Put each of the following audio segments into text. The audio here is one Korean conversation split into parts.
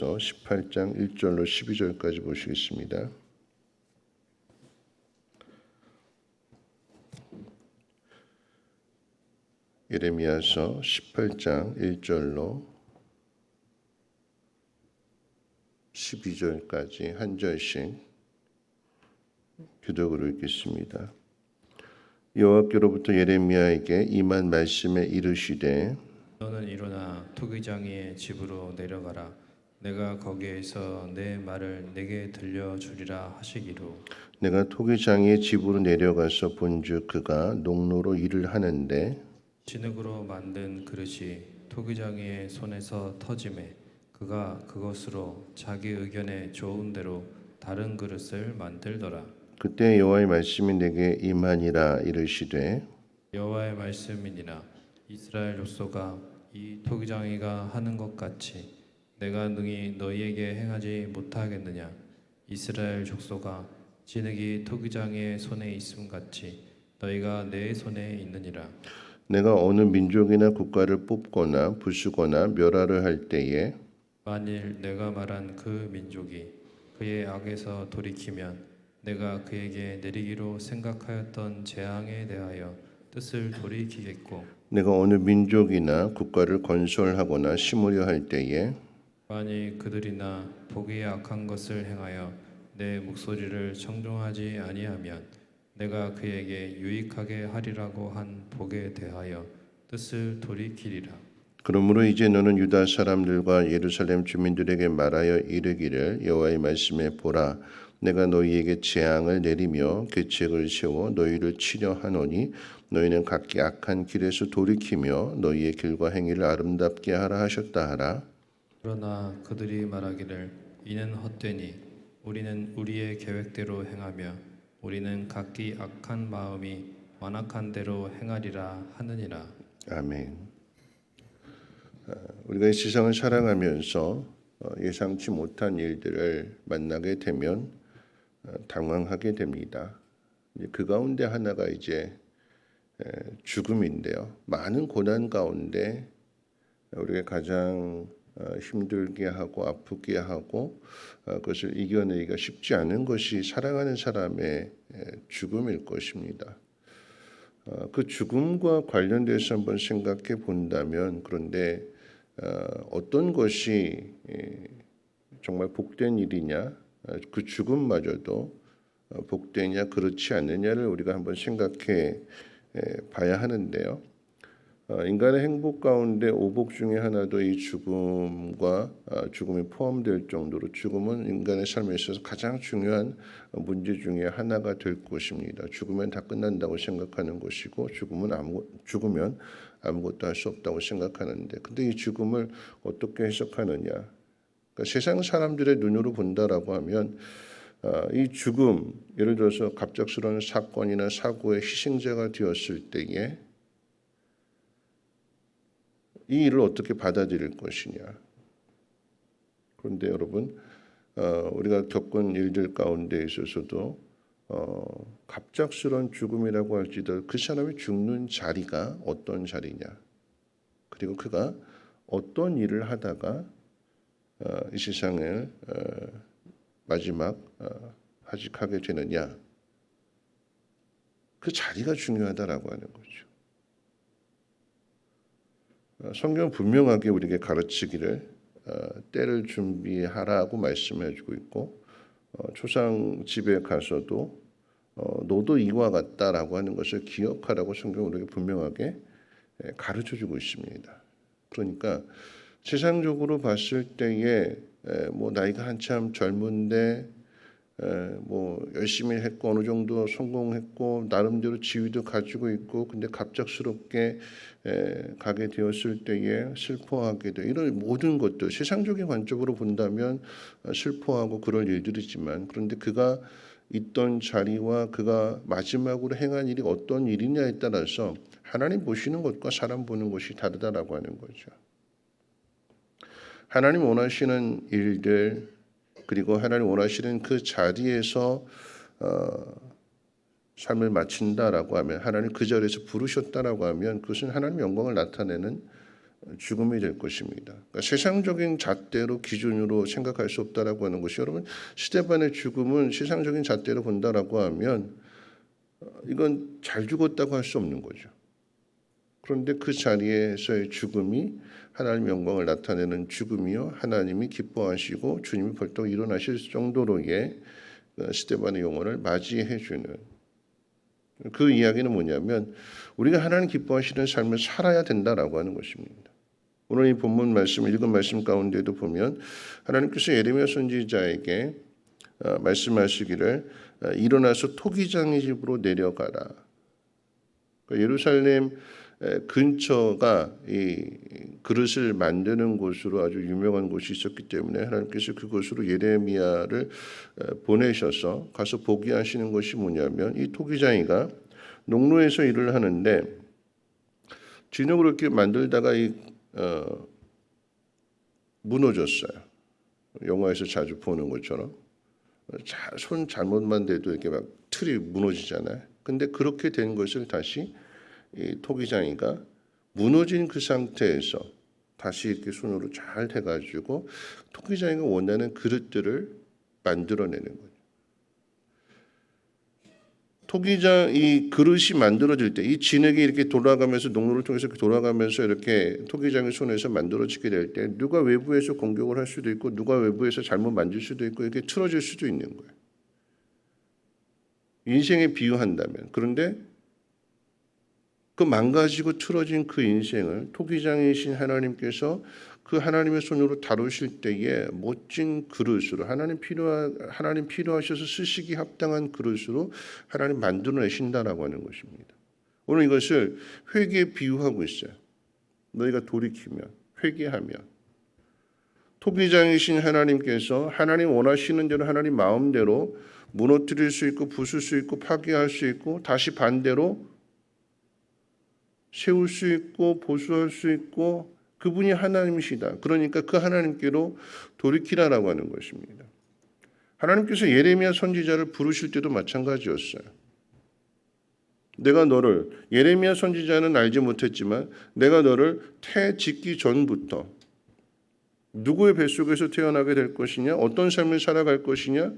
예레미야서 18장 1절로 12절까지 보시겠습니다. 예레미야서 18장 1절로 12절까지 한 절씩 교독으로 읽겠습니다. 여호와께로부터 예레미야에게 임한 말씀에 이르시되 너는 일어나 토기장이의 집으로 내려가라. 내가 거기에서 내 말을 내게 들려주리라 하시기로. 내가 토기장이의 집으로 내려가서 본즉 그가 농로로 일을 하는데 진흙으로 만든 그릇이 토기장이의 손에서 터지매 그가 그것으로 자기 의견에 좋은 대로 다른 그릇을 만들더라. 그때 여호와의 말씀이 내게 임하니라 이르시되 여호와의 말씀이니라. 이스라엘 족속아, 이 토기장이가 하는 것 같이 내가 능히 너희에게 행하지 못하겠느냐? 이스라엘 족속아, 진흙이 토기장이의 손에 있음 같이 너희가 내 손에 있느니라. 내가 어느 민족이나 국가를 뽑거나 부수거나 멸하려 할 때에 만일 내가 말한 그 민족이 그의 악에서 돌이키면 내가 그에게 내리기로 생각하였던 재앙에 대하여 뜻을 돌이키겠고, 내가 어느 민족이나 국가를 건설하거나 심으려 할 때에 만일 그들이나 보기에 악한 것을 행하여 내 목소리를 청종하지 아니하면 내가 그에게 유익하게 하리라고 한 복에 대하여 뜻을 돌이키리라. 그러므로 이제 너는 유다 사람들과 예루살렘 주민들에게 말하여 이르기를 여호와의 말씀에 보라 내가 너희에게 재앙을 내리며 계책을 세워 너희를 치려 하노니 너희는 각기 악한 길에서 돌이키며 너희의 길과 행위를 아름답게 하라 하셨다 하라. 그러나 그들이 말하기를 이는 헛되니 우리는 우리의 계획대로 행하며 우리는 각기 악한 마음이 완악한 대로 행하리라 하느니라. 아멘. 우리가 이 세상을 살아가면서 예상치 못한 일들을 만나게 되면 당황하게 됩니다. 그 가운데 하나가 이제 죽음인데요. 많은 고난 가운데 우리가 가장 힘들게 하고 아프게 하고 그것을 이겨내기가 쉽지 않은 것이 사랑하는 사람의 죽음일 것입니다. 그 죽음과 관련돼서 한번 생각해 본다면 그런데 어떤 것이 정말 복된 일이냐 그 죽음마저도 복되냐 그렇지 않느냐를 우리가 한번 생각해 봐야 하는데요. 인간의 행복 가운데 오복 중에 하나도 이 죽음과 죽음이 포함될 정도로 죽음은 인간의 삶에 있어서 가장 중요한 문제 중에 하나가 될 것입니다. 죽으면 다 끝난다고 생각하는 것이고 죽으면 아무것도 할 수 없다고 생각하는데 근데 이 죽음을 어떻게 해석하느냐. 그러니까 세상 사람들의 눈으로 본다라고 하면 이 죽음, 예를 들어서 갑작스러운 사건이나 사고의 희생자가 되었을 때에 이 일을 어떻게 받아들일 것이냐. 그런데 여러분, 우리가 겪은 일들 가운데 있어서도 갑작스러운 죽음이라고 할지라도 그 사람이 죽는 자리가 어떤 자리냐. 그리고 그가 어떤 일을 하다가 이 세상을 마지막 하직하게 되느냐. 그 자리가 중요하다라고 하는 거죠. 성경은 분명하게 우리에게 가르치기를 때를 준비하라고 말씀해주고 있고 초상 집에 가서도 너도 이와 같다라고 하는 것을 기억하라고 성경은 우리에게 분명하게 가르쳐주고 있습니다. 그러니까 세상적으로 봤을 때에 뭐 나이가 한참 젊은데 뭐 열심히 했고 어느 정도 성공했고 나름대로 지위도 가지고 있고 근데 갑작스럽게 가게 되었을 때에 슬퍼하게 돼 이런 모든 것들 세상적인 관점으로 본다면 슬퍼하고 그럴 일들이지만 그런데 그가 있던 자리와 그가 마지막으로 행한 일이 어떤 일이냐에 따라서 하나님 보시는 것과 사람 보는 것이 다르다라고 하는 거죠. 하나님 원하시는 일들 그리고 하나님 원하시는 그 자리에서 삶을 마친다라고 하면 하나님 그 자리에서 부르셨다라고 하면 그것은 하나님 영광을 나타내는 죽음이 될 것입니다. 그러니까 세상적인 잣대로 기준으로 생각할 수 없다라고 하는 것이, 여러분, 스데반의 죽음은 세상적인 잣대로 본다라고 하면 이건 잘 죽었다고 할 수 없는 거죠. 그런데 그 자리에서의 죽음이 하나님의 영광을 나타내는 죽음이요, 하나님이 기뻐하시고 주님이 벌떡 일어나실 정도로의 스데반의 영혼을 맞이해 주는, 그 이야기는 뭐냐면 우리가 하나님 기뻐하시는 삶을 살아야 된다라고 하는 것입니다. 오늘 이 본문 말씀, 읽은 말씀 가운데도 보면 하나님께서 예레미야 선지자에게 말씀하시기를 일어나서 토기장의 집으로 내려가라. 그러니까 예루살렘 근처가 이 그릇을 만드는 곳으로 아주 유명한 곳이 있었기 때문에 하나님께서 그곳으로 예레미야를 보내셔서 가서 보게 하시는 것이 뭐냐면, 이 토기장이가 농로에서 일을 하는데 진흙으로 이렇게 만들다가 무너졌어요. 영화에서 자주 보는 것처럼 손 잘못만 대도 이렇게 막 틀이 무너지잖아요. 근데 그렇게 된 것을 다시 이 토기장이가 무너진 그 상태에서 다시 이렇게 손으로 잘 해가지고 토기장이가 원하는 그릇들을 만들어내는 거예요. 토기장, 이 그릇이 만들어질 때 이 진흙이 이렇게 돌아가면서, 농로를 통해서 돌아가면서 이렇게 토기장의 손에서 만들어지게 될 때 누가 외부에서 공격을 할 수도 있고 누가 외부에서 잘못 만질 수도 있고 이렇게 틀어질 수도 있는 거예요. 인생에 비유한다면. 그런데 그 망가지고 틀어진 그 인생을 토기장이신 하나님께서 그 하나님의 손으로 다루실 때에 멋진 그릇으로, 하나님 필요하셔서 쓰시기 합당한 그릇으로 하나님 만들어내신다라고 하는 것입니다. 오늘 이것을 회개에 비유하고 있어요. 너희가 돌이키면, 회개하면 토기장이신 하나님께서 하나님 원하시는 대로, 하나님 마음대로 무너뜨릴 수 있고 부술 수 있고 파괴할 수 있고 다시 반대로 세울 수 있고 보수할 수 있고, 그분이 하나님이시다. 그러니까 그 하나님께로 돌이키라라고 하는 것입니다. 하나님께서 예레미야 선지자를 부르실 때도 마찬가지였어요. 내가 너를, 예레미야 선지자는 알지 못했지만 내가 너를 태 짓기 전부터 누구의 뱃속에서 태어나게 될 것이냐, 어떤 삶을 살아갈 것이냐,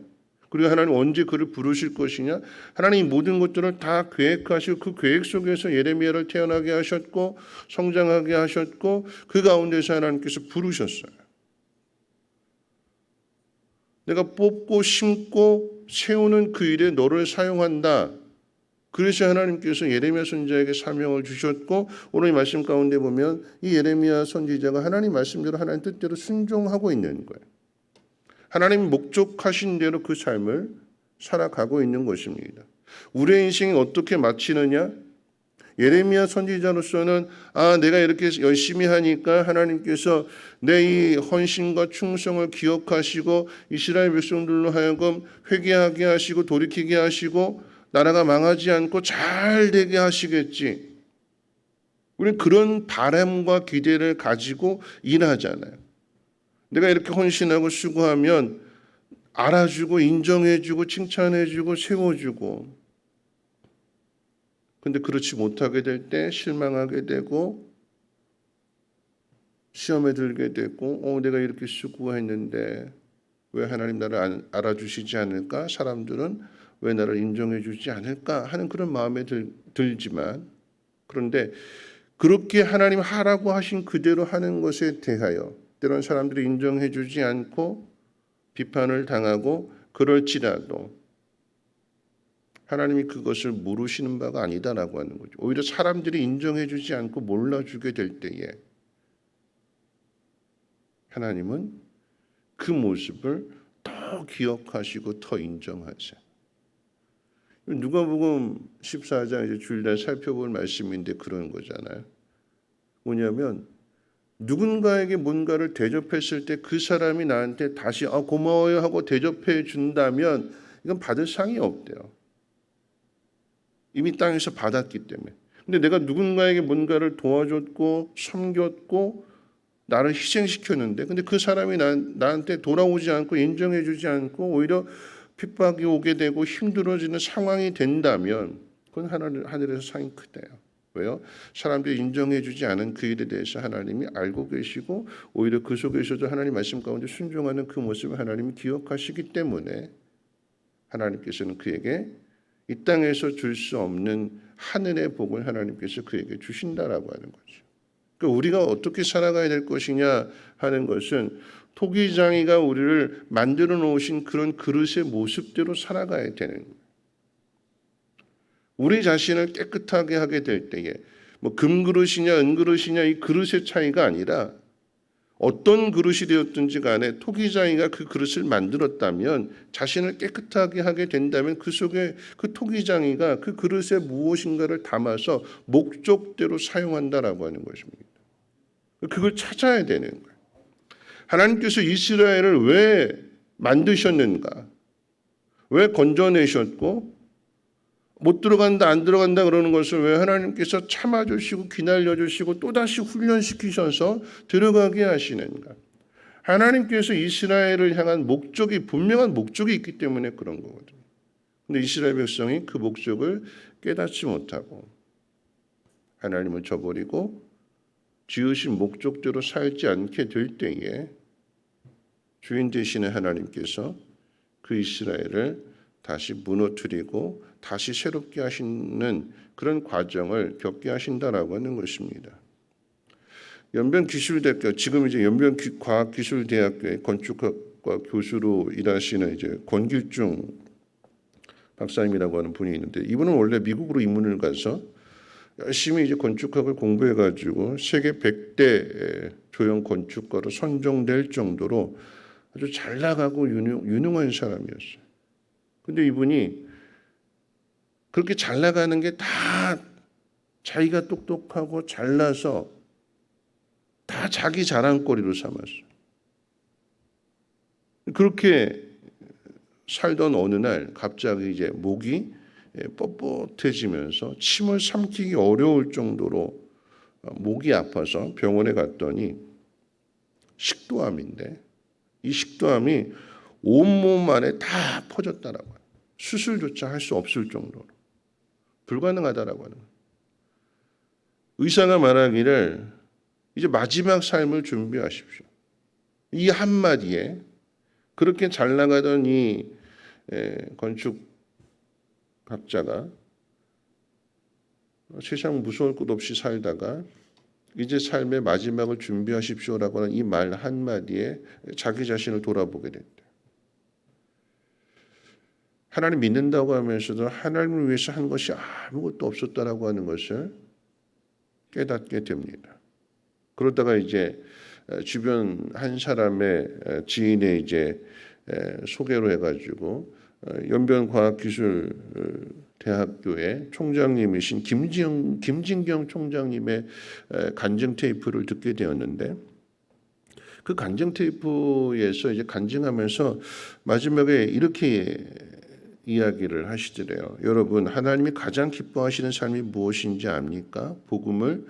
그리고 하나님 언제 그를 부르실 것이냐, 하나님 모든 것들을 다 계획하시고 그 계획 속에서 예레미야를 태어나게 하셨고 성장하게 하셨고 그 가운데서 하나님께서 부르셨어요. 내가 뽑고 심고 세우는 그 일에 너를 사용한다. 그래서 하나님께서 예레미야 선지자에게 사명을 주셨고, 오늘 이 말씀 가운데 보면 이 예레미야 선지자가 하나님 말씀대로 하나님 뜻대로 순종하고 있는 거예요. 하나님이 목적하신 대로 그 삶을 살아가고 있는 것입니다. 우리의 인생이 어떻게 마치느냐? 예레미야 선지자로서는 내가 이렇게 열심히 하니까 하나님께서 내 이 헌신과 충성을 기억하시고 이스라엘 백성들로 하여금 회개하게 하시고 돌이키게 하시고 나라가 망하지 않고 잘 되게 하시겠지. 우리는 그런 바람과 기대를 가지고 일하잖아요. 내가 이렇게 헌신하고 수고하면 알아주고 인정해주고 칭찬해주고 세워주고, 근데 그렇지 못하게 될 때 실망하게 되고 시험에 들게 되고 내가 이렇게 수고했는데 왜 하나님 나를 알아주시지 않을까? 사람들은 왜 나를 인정해 주지 않을까? 하는 그런 마음에 들지만, 그런데 그렇게 하나님 하라고 하신 그대로 하는 것에 대하여 때로는 사람들이 인정해 주지 않고 비판을 당하고 그럴지라도 하나님이 그것을 모르시는 바가 아니다라고 하는 거죠. 오히려 사람들이 인정해 주지 않고 몰라주게 될 때에 하나님은 그 모습을 더 기억하시고 더 인정하세요. 누가복음 14장 이제 주일날 살펴볼 말씀인데 그런 거잖아요. 뭐냐면 누군가에게 뭔가를 대접했을 때 그 사람이 나한테 다시 고마워요 하고 대접해 준다면 이건 받을 상이 없대요. 이미 땅에서 받았기 때문에. 근데 내가 누군가에게 뭔가를 도와줬고 섬겼고 나를 희생시켰는데 근데 그 사람이 나한테 돌아오지 않고 인정해 주지 않고 오히려 핍박이 오게 되고 힘들어지는 상황이 된다면 그건 하늘에서 상이 크대요. 왜요? 사람들이 인정해주지 않은 그 일에 대해서 하나님이 알고 계시고 오히려 그 속에서도 하나님 말씀 가운데 순종하는 그 모습을 하나님이 기억하시기 때문에 하나님께서는 그에게 이 땅에서 줄 수 없는 하늘의 복을 하나님께서 그에게 주신다라고 하는 거죠. 그러니까 우리가 어떻게 살아가야 될 것이냐 하는 것은 토기장이가 우리를 만들어 놓으신 그런 그릇의 모습대로 살아가야 되는 거예요. 우리 자신을 깨끗하게 하게 될 때에 뭐 금그릇이냐 은그릇이냐 이 그릇의 차이가 아니라 어떤 그릇이 되었든지 간에 토기장이가 그 그릇을 만들었다면 자신을 깨끗하게 하게 된다면 그 속에 그 토기장이가 그 그릇에 무엇인가를 담아서 목적대로 사용한다라고 하는 것입니다. 그걸 찾아야 되는 거예요. 하나님께서 이스라엘을 왜 만드셨는가? 왜 건져내셨고 못 들어간다 안 들어간다 그러는 것을 왜 하나님께서 참아주시고 기다려주시고 또다시 훈련시키셔서 들어가게 하시는가? 하나님께서 이스라엘을 향한 목적이 분명한 목적이 있기 때문에 그런 거거든요. 근데 이스라엘 백성이 그 목적을 깨닫지 못하고 하나님을 저버리고 지으신 목적대로 살지 않게 될 때에 주인 되시는 하나님께서 그 이스라엘을 다시 무너뜨리고 다시 새롭게 하시는 그런 과정을 겪게 하신다라고 하는 것입니다. 연변기술대학교, 지금 이제 연변과학기술대학교의 건축학과 교수로 일하시는 이제 권길중 박사님이라고 하는 분이 있는데 이분은 원래 미국으로 입문을 가서 열심히 이제 건축학을 공부해가지고 세계 100대 조형 건축가로 선정될 정도로 아주 잘 나가고 유능한 사람이었어요. 근데 이분이 그렇게 잘 나가는 게 다 자기가 똑똑하고 잘나서 다 자기 자랑거리로 삼았어요. 그렇게 살던 어느 날 갑자기 이제 목이 뻣뻣해지면서 침을 삼키기 어려울 정도로 목이 아파서 병원에 갔더니 식도암인데 이 식도암이 온몸 안에 다 퍼졌다라고 해요. 수술조차 할 수 없을 정도로 불가능하다라고 하는 거예요. 의사가 말하기를 이제 마지막 삶을 준비하십시오. 이 한마디에 그렇게 잘 나가던 이 건축학자가 세상 무서울 것 없이 살다가 이제 삶의 마지막을 준비하십시오라고 하는 이 말 한마디에 자기 자신을 돌아보게 됐다. 하나님 믿는다고 하면서도 하나님을 위해서 한 것이 아무것도 없었다라고 하는 것을 깨닫게 됩니다. 그러다가 이제 주변 한 사람의 지인의 이제 소개로 해가지고 연변과학기술대학교의 총장님이신 김진경 총장님의 간증 테이프를 듣게 되었는데 그 간증 테이프에서 이제 간증하면서 마지막에 이렇게 이야기를 하시더래요. 여러분, 하나님이 가장 기뻐하시는 삶이 무엇인지 압니까? 복음을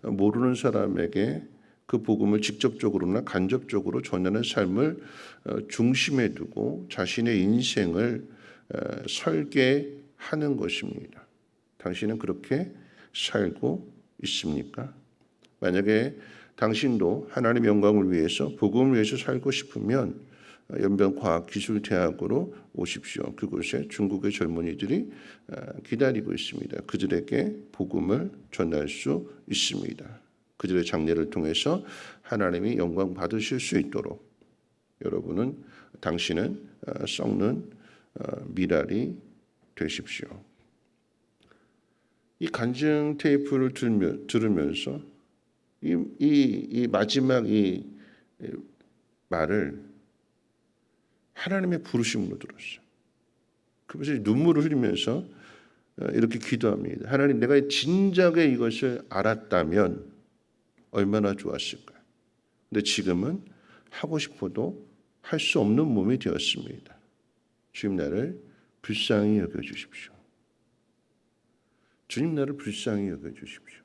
모르는 사람에게 그 복음을 직접적으로나 간접적으로 전하는 삶을 중심에 두고 자신의 인생을 설계하는 것입니다. 당신은 그렇게 살고 있습니까? 만약에 당신도 하나님의 영광을 위해서 복음을 위해서 살고 싶으면 연변과학기술대학으로 오십시오. 그곳에 중국의 젊은이들이 기다리고 있습니다. 그들에게 복음을 전할 수 있습니다. 그들의 장례를 통해서 하나님이 영광 받으실 수 있도록 당신은 썩는 미랄이 되십시오. 이 간증 테이프를 들으면서 이 마지막 이 말을 하나님의 부르심으로 들었어요. 그래서 눈물을 흘리면서 이렇게 기도합니다. 하나님, 내가 진작에 이것을 알았다면 얼마나 좋았을까. 근데 지금은 하고 싶어도 할 수 없는 몸이 되었습니다. 주님 나를 불쌍히 여겨주십시오. 주님 나를 불쌍히 여겨주십시오.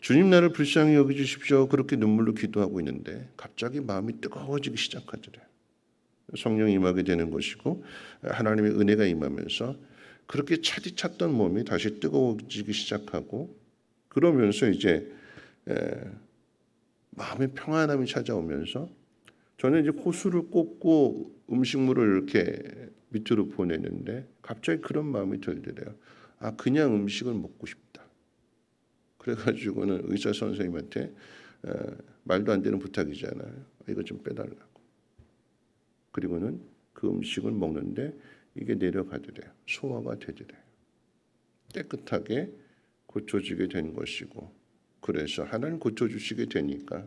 주님 나를 불쌍히 여겨주십시오. 그렇게 눈물로 기도하고 있는데 갑자기 마음이 뜨거워지기 시작하더래요. 성령이 임하게 되는 것이고 하나님의 은혜가 임하면서 그렇게 차디찼던 몸이 다시 뜨거워지기 시작하고 그러면서 이제 마음의 평안함이 찾아오면서 저는 이제 호수를 꽂고 음식물을 이렇게 밑으로 보내는데 갑자기 그런 마음이 들더래요. 아, 그냥 음식을 먹고 싶다. 그래가지고는 의사 선생님한테 말도 안 되는 부탁이잖아요. 이거 좀 빼달라고. 그리고는 그 음식을 먹는데 이게 내려가더래요. 소화가 되더래요. 깨끗하게 고쳐지게 된 것이고, 그래서 하나님 고쳐주시게 되니까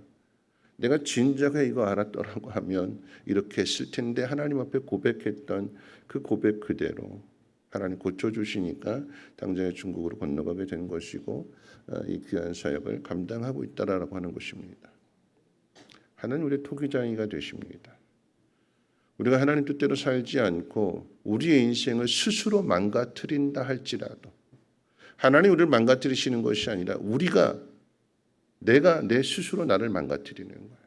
내가 진작에 이거 알았더라고 하면 이렇게 했을 텐데 하나님 앞에 고백했던 그 고백 그대로 하나님 고쳐주시니까 당장에 중국으로 건너가게 된 것이고 이 귀한 사역을 감당하고 있다라고 하는 것입니다. 하나님 우리의 토기장이가 되십니다. 우리가 하나님 뜻대로 살지 않고 우리의 인생을 스스로 망가뜨린다 할지라도 하나님 우리를 망가뜨리시는 것이 아니라 내가 내 스스로 나를 망가뜨리는 거예요.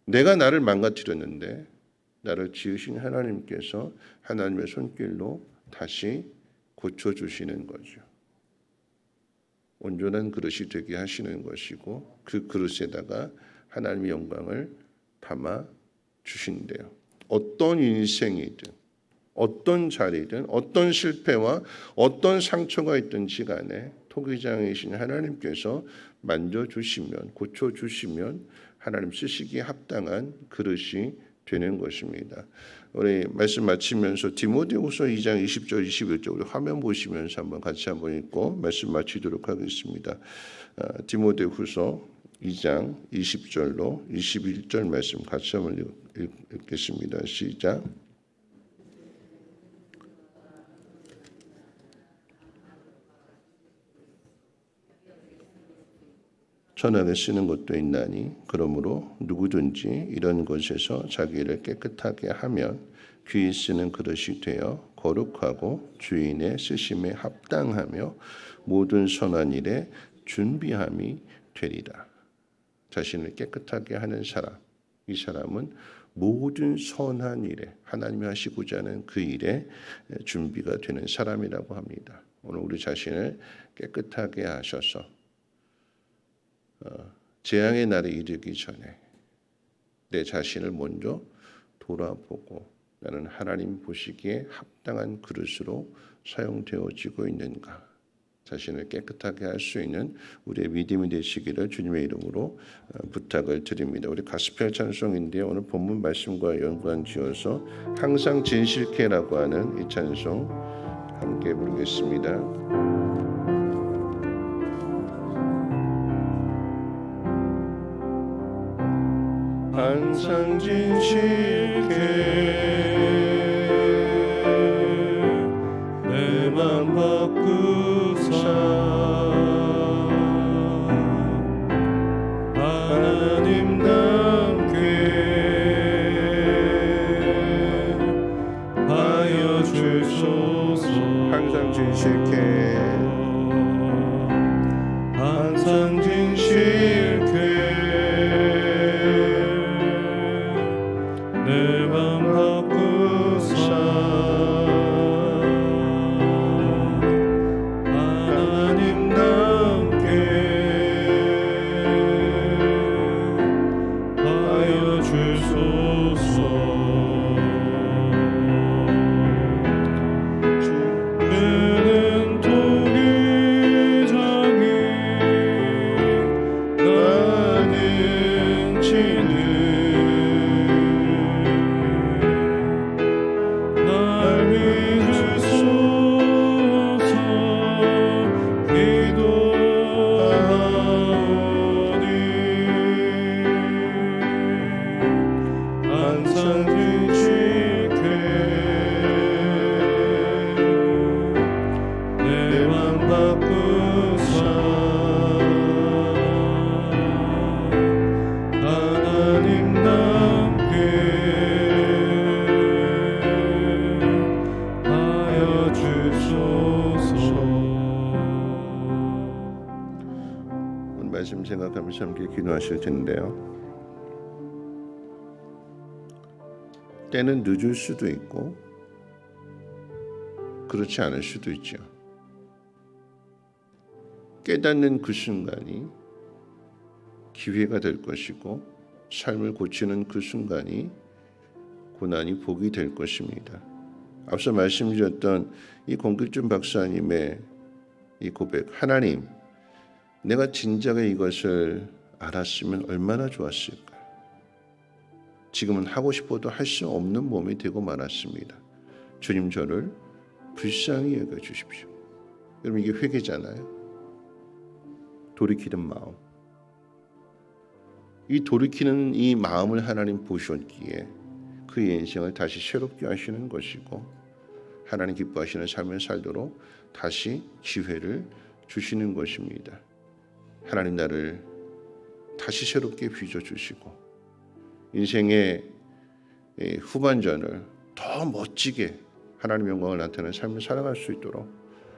내가 나를 망가뜨렸는데 나를 지으신 하나님께서 하나님의 손길로 다시 고쳐주시는 거죠. 온전한 그릇이 되게 하시는 것이고 그 그릇에다가 하나님의 영광을 담아 주신대요. 어떤 인생이든 어떤 자리든 어떤 실패와 어떤 상처가 있든지 간에 토기장이신 하나님께서 만져주시면 고쳐주시면 하나님 쓰시기에 합당한 그릇이 되는 것입니다. 우리 말씀 마치면서 디모데후서 2장 20절 21절 우리 화면 보시면서 같이 한번 읽고 말씀 마치도록 하겠습니다. 디모데후서 2장 20절로 21절 말씀 같이 한번 읽겠습니다. 시작. 선하게 쓰는 것도 있나니 그러므로 누구든지 이런 것에서 자기를 깨끗하게 하면 귀히 쓰는 그릇이 되어 거룩하고 주인의 쓰심에 합당하며 모든 선한 일에 준비함이 되리라. 자신을 깨끗하게 하는 사람, 이 사람은 모든 선한 일에 하나님이 하시고자 하는 그 일에 준비가 되는 사람이라고 합니다. 오늘 우리 자신을 깨끗하게 하셔서 재앙의 날에 이르기 전에 내 자신을 먼저 돌아보고 나는 하나님 보시기에 합당한 그릇으로 사용되어지고 있는가, 자신을 깨끗하게 할 수 있는 우리의 믿음이 되시기를 주님의 이름으로 부탁을 드립니다. 우리 가스펠 찬송인데요. 오늘 본문 말씀과 연관지어서 항상 진실케라고 하는 이 찬송 함께 부르겠습니다. 항상 진실케 내 맘 바꾸사 하나님답게 하여 주소서. 항상 진실케 항상 진실케 말씀 생각하면서 함께 기도하실 텐데요. 때는 늦을 수도 있고 그렇지 않을 수도 있죠. 깨닫는 그 순간이 기회가 될 것이고 삶을 고치는 그 순간이 고난이 복이 될 것입니다. 앞서 말씀드렸던 이 권길준 박사님의 이 고백, 하나님, 내가 진작에 이것을 알았으면 얼마나 좋았을까. 지금은 하고 싶어도 할 수 없는 몸이 되고 말았습니다. 주님, 저를 불쌍히 여겨주십시오. 여러분, 이게 회개잖아요. 돌이키는 마음. 이 돌이키는 이 마음을 하나님 보셨기에 그의 인생을 다시 새롭게 하시는 것이고, 하나님 기뻐하시는 삶을 살도록 다시 기회를 주시는 것입니다. 하나님 나를 다시 새롭게 빚어주시고 인생의 후반전을 더 멋지게 하나님의 영광을 나타내는 삶을 살아갈 수 있도록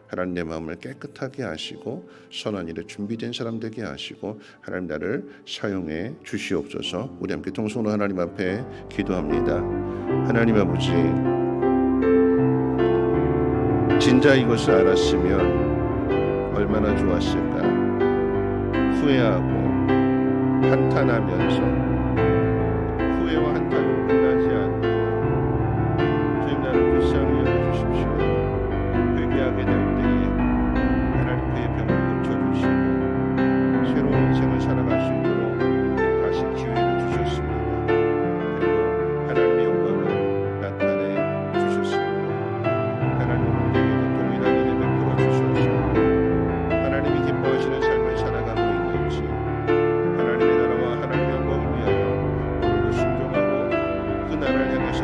하나님 내 마음을 깨끗하게 하시고 선한 일에 준비된 사람 되게 하시고 하나님 나를 사용해 주시옵소서. 우리 함께 통성으로 하나님 앞에 기도합니다. 하나님 아버지, 진짜 이것을 알았으면 얼마나 좋았을까. 후회하고 한탄하면서 후회와 한탄으로 끝나지 않고 주님 나를 불쌍히 여겨주십시오. 회개하게 될 때에 하나님 그의 병을 고쳐주시고 새로운 인생을 살아갈 수 있도록 다시 기회를 주셨습니다. 그리고 하나님의 영광을 나타내 주셨습니다. 하나님은 우리에게도 동일한 은혜 베풀어 주셔서 하나님이 기뻐하시는 삶을 살아가고 있는지, 하나님의 나라와 하나님의 영광을 위하여 오늘도 순종하고 그 나라를 향해서